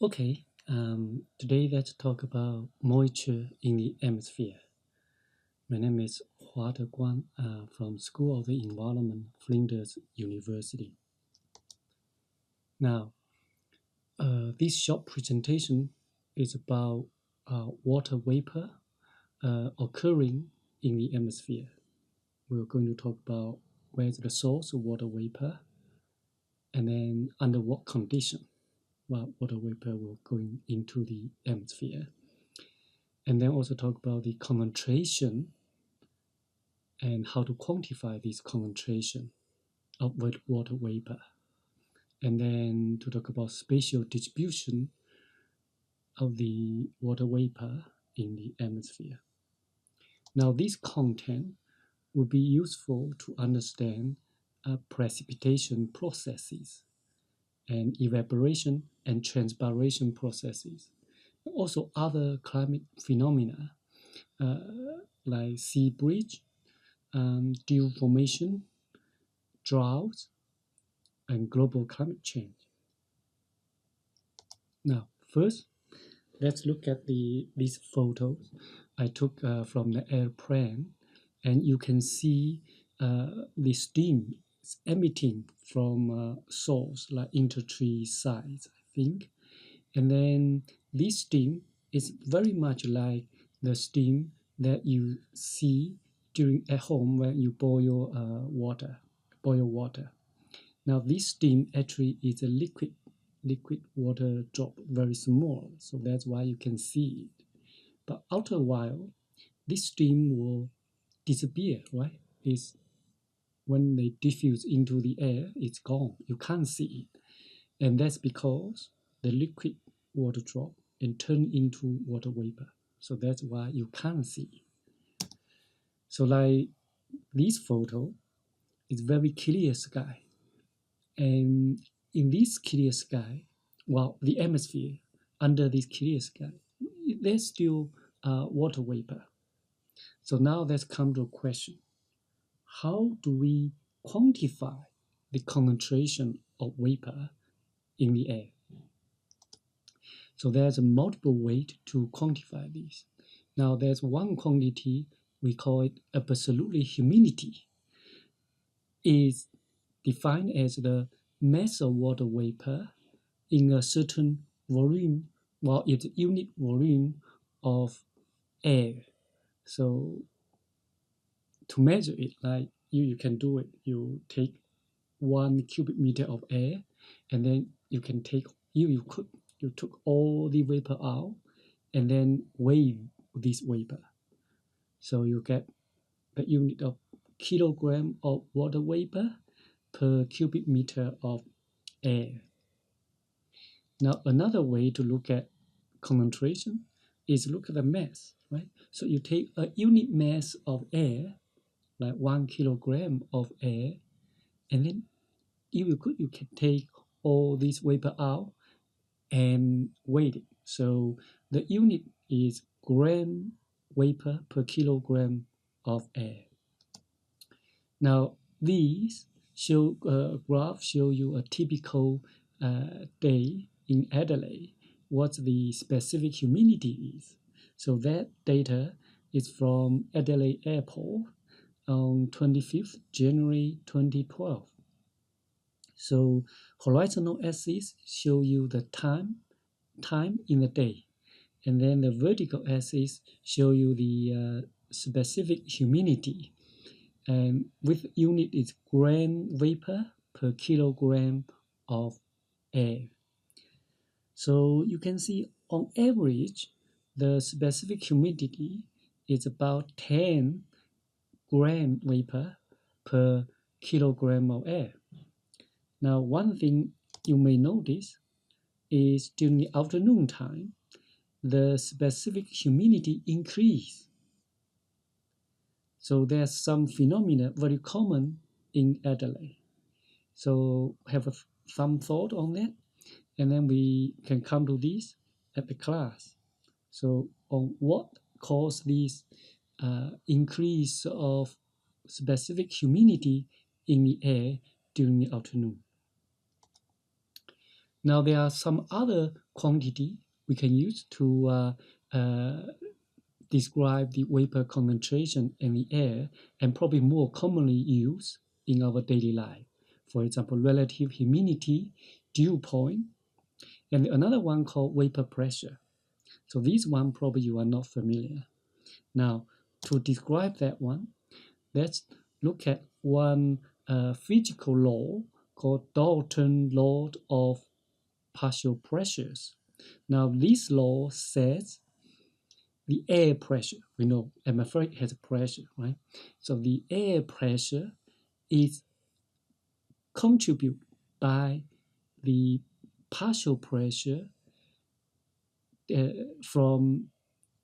Okay, today let's talk about moisture in the atmosphere. My name is Hua Guan from School of the Environment, Flinders University. Now, this short presentation is about water vapor occurring in the atmosphere. We're going to talk about where's the source of water vapor and then under what condition water vapor will go into the atmosphere. And then also talk about the concentration and how to quantify this concentration of water vapor. And then to talk about spatial distribution of the water vapor in the atmosphere. Now, this content will be useful to understand precipitation processes and evaporation and transpiration processes. Also, other climate phenomena like sea breach, dew formation, droughts, and global climate change. Now, first, let's look at these photos I took from the airplane, and you can see the steam emitting from source like intertree sites, I think. And then this steam is very much like the steam that you see during at home when you boil water. Now this steam actually is a liquid water drop, very small, so that's why you can see it. But after a while, this steam will disappear, right? It's when they diffuse into the air, it's gone. You can't see it. And that's because the liquid water drop and turn into water vapor. So that's why you can't see it. So like this photo is very clear sky. And in this clear sky, well, the atmosphere under this clear sky, there's still water vapor. So now let's come to a question. How do we quantify the concentration of vapor in the air? So there's a multiple way to quantify this. Now there's one quantity, we call it absolute humidity. Is defined as the mass of water vapor in a certain volume, well, it's unit volume of air. So to measure it, like you can do it. You take 1 cubic meter of air, and then you can take you took all the vapor out, and then weigh this vapor. So you get the unit of kilogram of water vapor per cubic meter of air. Now, another way to look at concentration is look at the mass, right? So you take a unit mass of air, like 1 kilogram of air, and then you can take all this vapor out and weigh it. So the unit is gram vapor per kilogram of air. Now, these graph show you a typical day in Adelaide, what the specific humidity is. So that data is from Adelaide Airport on 25th January 2012. So horizontal axis show you the time in the day, and then the vertical axis show you the specific humidity, and with unit is gram vapor per kilogram of air. So you can see on average, the specific humidity is about 10 gram vapor per kilogram of air. Now, one thing you may notice is during the afternoon time, the specific humidity increase. So there's some phenomena very common in Adelaide. So have some thought on that, and then we can come to this at the class. So on what caused this increase of specific humidity in the air during the afternoon. Now there are some other quantity we can use to describe the vapor concentration in the air, and probably more commonly used in our daily life. For example, relative humidity, dew point, and another one called vapor pressure. So this one probably you are not familiar. Now, to describe that one, let's look at one physical law called Dalton's law of partial pressures. Now, this law says the air pressure, we know atmosphere has a pressure, right? So the air pressure is contributed by the partial pressure from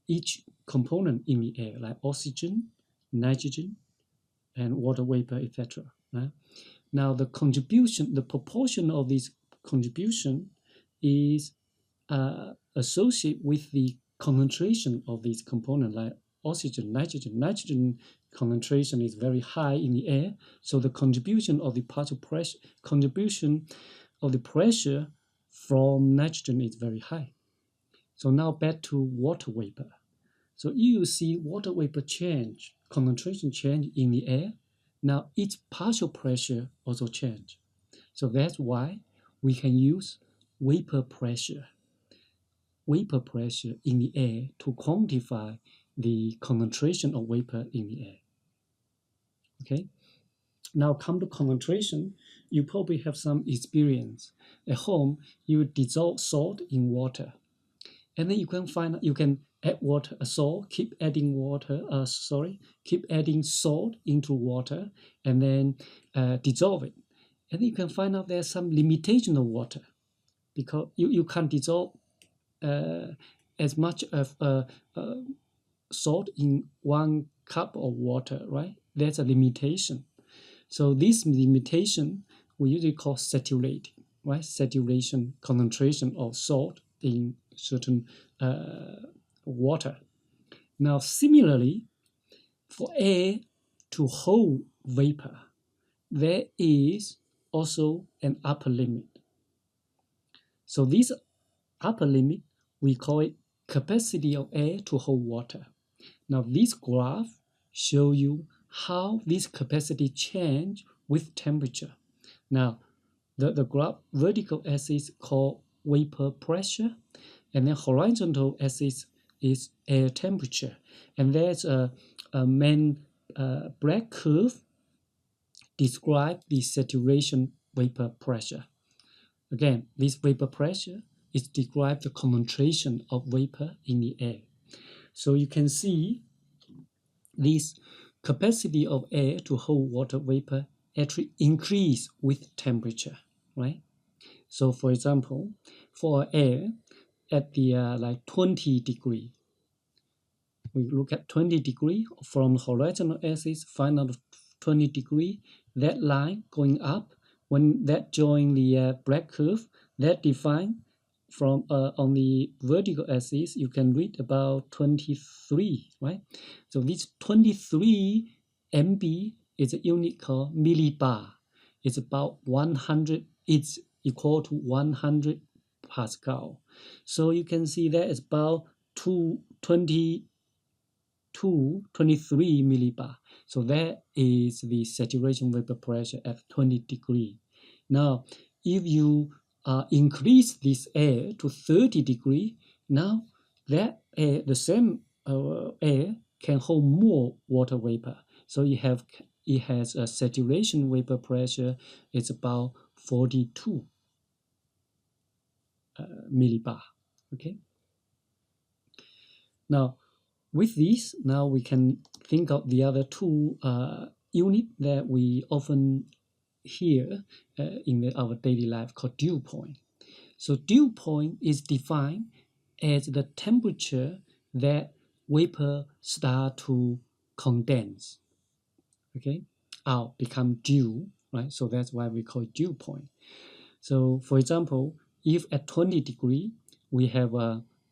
each component in the air, like oxygen, nitrogen, and water vapor, etc. Right? Now, the contribution, the proportion of this contribution is associated with the concentration of these components, like oxygen, nitrogen. Nitrogen concentration is very high in the air, so the contribution of the partial pressure, contribution of the pressure from nitrogen is very high. So now back to water vapor. So you see water vapor change, concentration change in the air. Now its partial pressure also change. So that's why we can use vapor pressure in the air to quantify the concentration of vapor in the air. Okay. Now come to concentration. You probably have some experience. At home, you dissolve salt in water. And then you can add water, salt, keep adding salt into water, and then dissolve it. And then you can find out there's some limitation of water, because you can't dissolve as much of salt in 1 cup of water, right? There's a limitation. So this limitation we usually call saturating, right? Saturation, concentration of salt in certain water. Now, similarly, for air to hold vapor, there is also an upper limit. So this upper limit, we call it capacity of air to hold water. Now, this graph shows you how this capacity change with temperature. Now, the graph vertical axis called vapor pressure, and then horizontal axis is air temperature. And there's a main black curve describe the saturation vapor pressure. Again, this vapor pressure is describe the concentration of vapor in the air. So you can see this capacity of air to hold water vapor actually increase with temperature, right? So for example, for air at the like 20 degree, we look at 20 degree from horizontal axis, find out 20 degree, that line going up, when that join the black curve, that define from on the vertical axis, you can read about 23, right? So this 23 MB is a unit called millibar. It's about 100, it's equal to 100 Pascal. So you can see that it's about 23 millibar. So that is the saturation vapor pressure at 20 degree. Now, if you increase this air to 30 degree, now that air, the same air can hold more water vapor. So it has a saturation vapor pressure. It's about 42 millibar. Okay. Now, with this, now we can think of the other two unit that we often hear in our daily life called dew point. So dew point is defined as the temperature that vapor start to condense, okay, out become dew, right? So that's why we call it dew point. So for example, if at 20 degree we have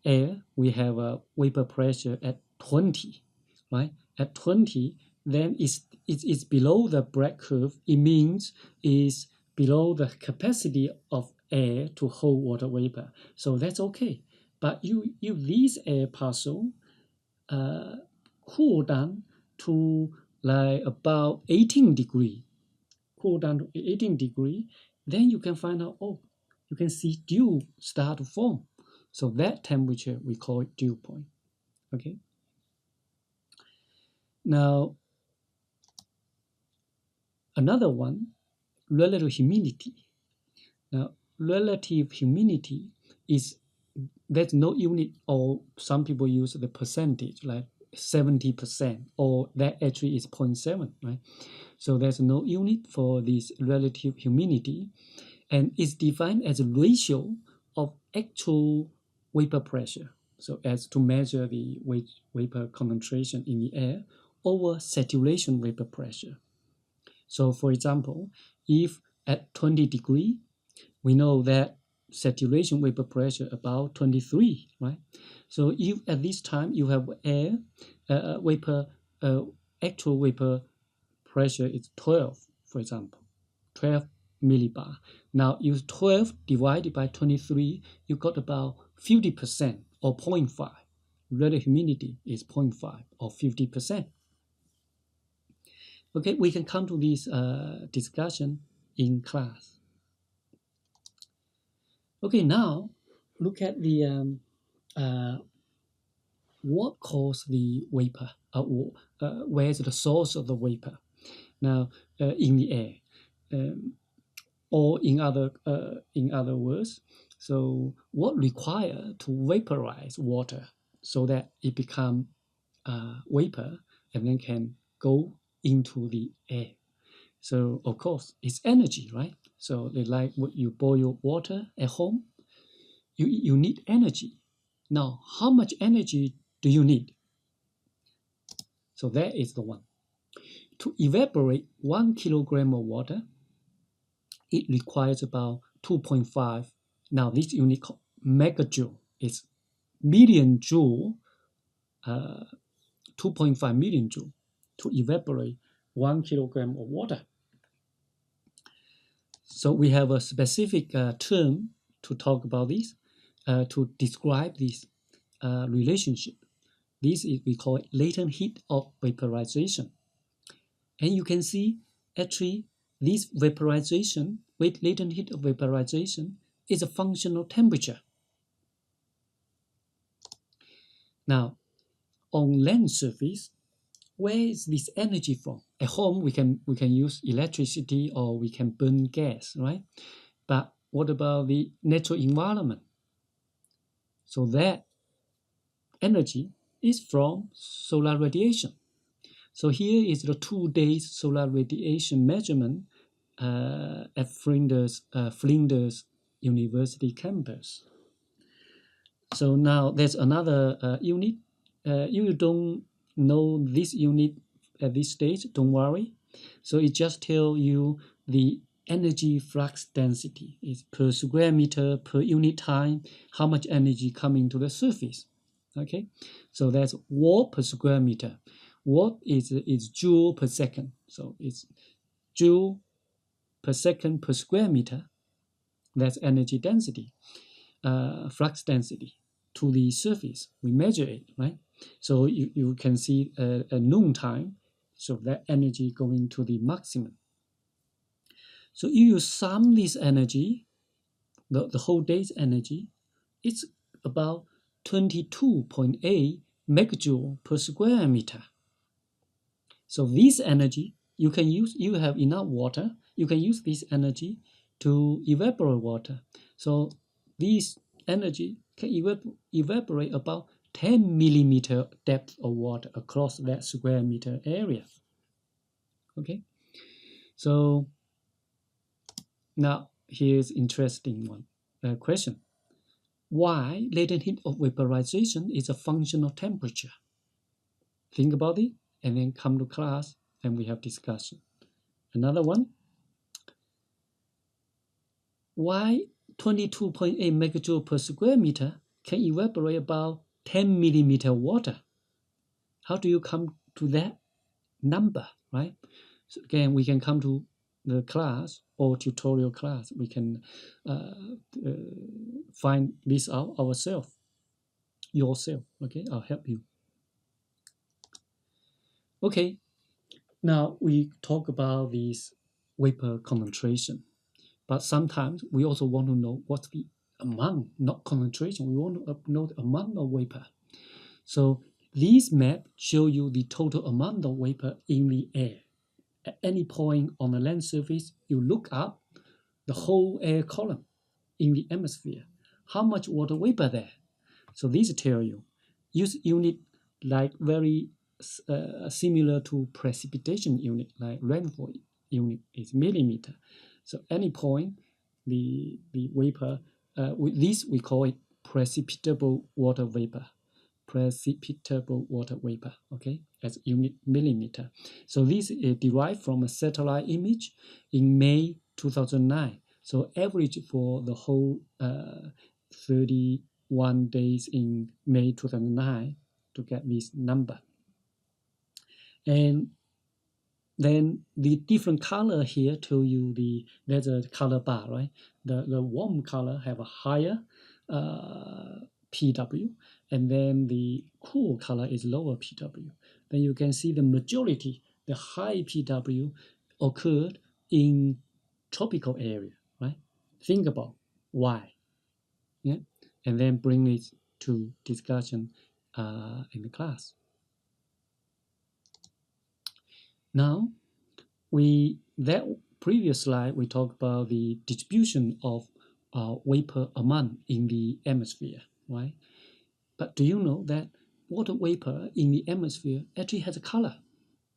air, we have a vapor pressure at 20, right? At 20, then it's below the black curve. It means it's below the capacity of air to hold water vapor. So that's okay. But this air parcel cool down to like about 18 degree, cool down to 18 degree, then you can find out, oh, you can see dew start to form. So that temperature, we call it dew point, okay? Now, another one, relative humidity. Now, relative humidity is, there's no unit, or some people use the percentage, like 70%, or that actually is 0.7, right? So there's no unit for this relative humidity, and it's defined as a ratio of actual vapor pressure, so as to measure the vapor concentration in the air over saturation vapor pressure. So for example, if at 20 degree, we know that saturation vapor pressure about 23, right? So if at this time you have air vapor, actual vapor pressure is 12, for example, 12 millibar. Now use 12 divided by 23, you got about 50% or 0.5. Relative humidity is 0.5 or 50%. Okay, we can come to this discussion in class. Okay, now look at the what caused the vapor, where's the source of the vapor. Now, in the air, or in other words, so what required to vaporize water so that it become vapor and then can go into the air? So of course, it's energy, right? So like what you boil water at home, you need energy. Now, how much energy do you need? So that is the one. To evaporate 1 kilogram of water, it requires about 2.5. Now this unit called megajoule is million joule, 2.5 million joule to evaporate 1 kilogram of water. So we have a specific term to talk about this, to describe this relationship. This is, we call it latent heat of vaporization. And you can see actually this vaporization with latent heat of vaporization is a function of temperature. Now, on land surface, where is this energy from? At home, we can use electricity or we can burn gas, right? But what about the natural environment? So that energy is from solar radiation. So here is the 2 days solar radiation measurement at Flinders University campus. So now there's another unit. You don't know this unit at this stage, don't worry. So it just tells you the energy flux density is per square meter per unit time, how much energy coming to the surface. Okay, so that's watt per square meter. Watt is joule per second. So it's joule per second per square meter. That's energy density, flux density to the surface. We measure it, right? So you can see a noon time, so that energy going to the maximum. So if you sum this energy, the whole day's energy, it's about 22.8 megajoule per square meter. So this energy, you can use, you have enough water, you can use this energy to evaporate water. So this energy can evaporate about 10 millimeter depth of water across that square meter area. Okay, so now here's interesting one question. Why latent heat of vaporization is a function of temperature? Think about it and then come to class and we have discussion. Another one. Why 22.8 megajoule per square meter can evaporate about 10 millimeter water? How do you come to that number, right? So again, we can come to the class or tutorial class, we can find this out ourselves, yourself. Okay, I'll help you. Okay, now we talk about this vapor concentration, but sometimes we also want to know what's the amount, not concentration. We want to know the amount of vapor. So these maps show you the total amount of vapor in the air. At any point on the land surface, you look up the whole air column in the atmosphere. How much water vapor there? So these tell you. Use unit like very similar to precipitation unit, like rainfall unit is millimeter. So any point, the vapor, with this we call it precipitable water vapor. Precipitable water vapor, okay, as unit millimeter. So this is derived from a satellite image in May 2009. So average for the whole 31 days in May 2009 to get this number. And then the different color here tell you there's a color bar, right? The warm color have a higher PW, and then the cool color is lower PW. Then you can see the majority, the high PW occurred in tropical area, right? Think about why, yeah, and then bring it to discussion in the class. Now, that previous slide we talked about the distribution of vapor amount in the atmosphere, right? But do you know that water vapor in the atmosphere actually has a color?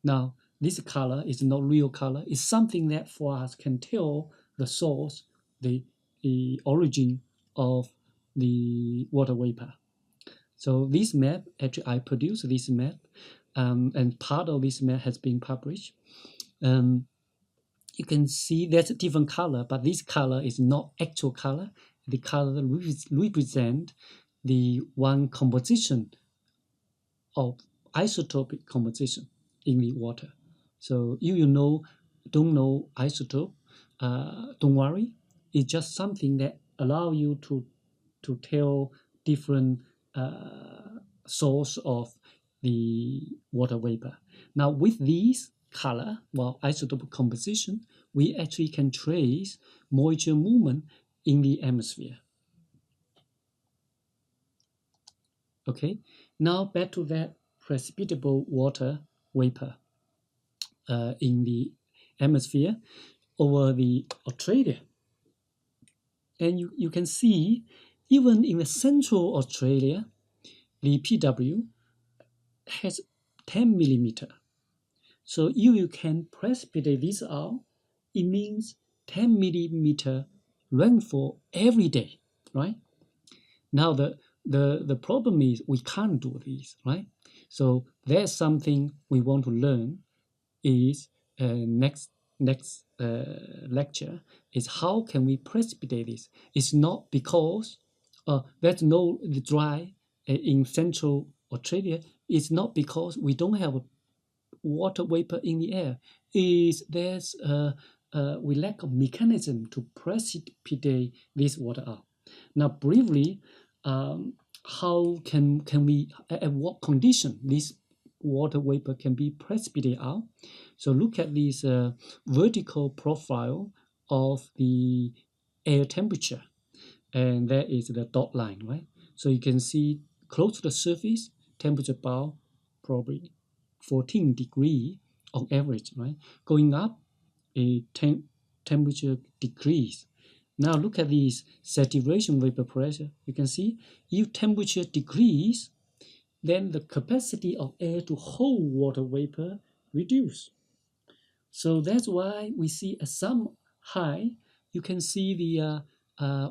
Now, this color is not real color. It's something that for us can tell the source, the origin of the water vapor. So this map, actually I produced this map, and part of this map has been published. You can see there's a different color, but this color is not actual color. The color represent the one composition of isotopic composition in the water. So if you don't know isotope, don't worry. It's just something that allow you to tell different source of the water vapor. Now with these color, well, isotope composition, we actually can trace moisture movement in the atmosphere. Okay, now back to that precipitable water vapor in the atmosphere over the Australia. And you can see even in the central Australia, the PW has 10 millimeter. So if you can precipitate this out, it means 10 millimeter rainfall every day, right? Now the problem is we can't do this, right? So there's something we want to learn is next lecture is how can we precipitate this? It's not because there's no dry in central Australia. It's not because we don't have water vapor in the air. Is there's we lack a mechanism to precipitate this water out. Now briefly, how can we at what condition this water vapor can be precipitated out? So look at this vertical profile of the air temperature, and that is the dot line, right? So you can see close to the surface, temperature about probably 14 degree on average, right? Going up, a temperature decrease. Now look at this saturation vapor pressure. You can see if temperature decrease, then the capacity of air to hold water vapor reduce. So that's why we see at some high, you can see the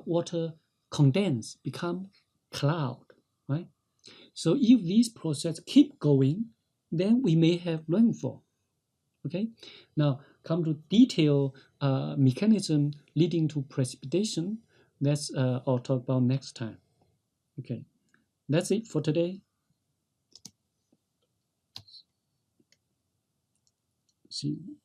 water condense, become cloud, right? So if this process keep going, then we may have rainfall. Okay, now come to detail mechanism leading to precipitation. That's I'll talk about next time. Okay, that's it for today. See you.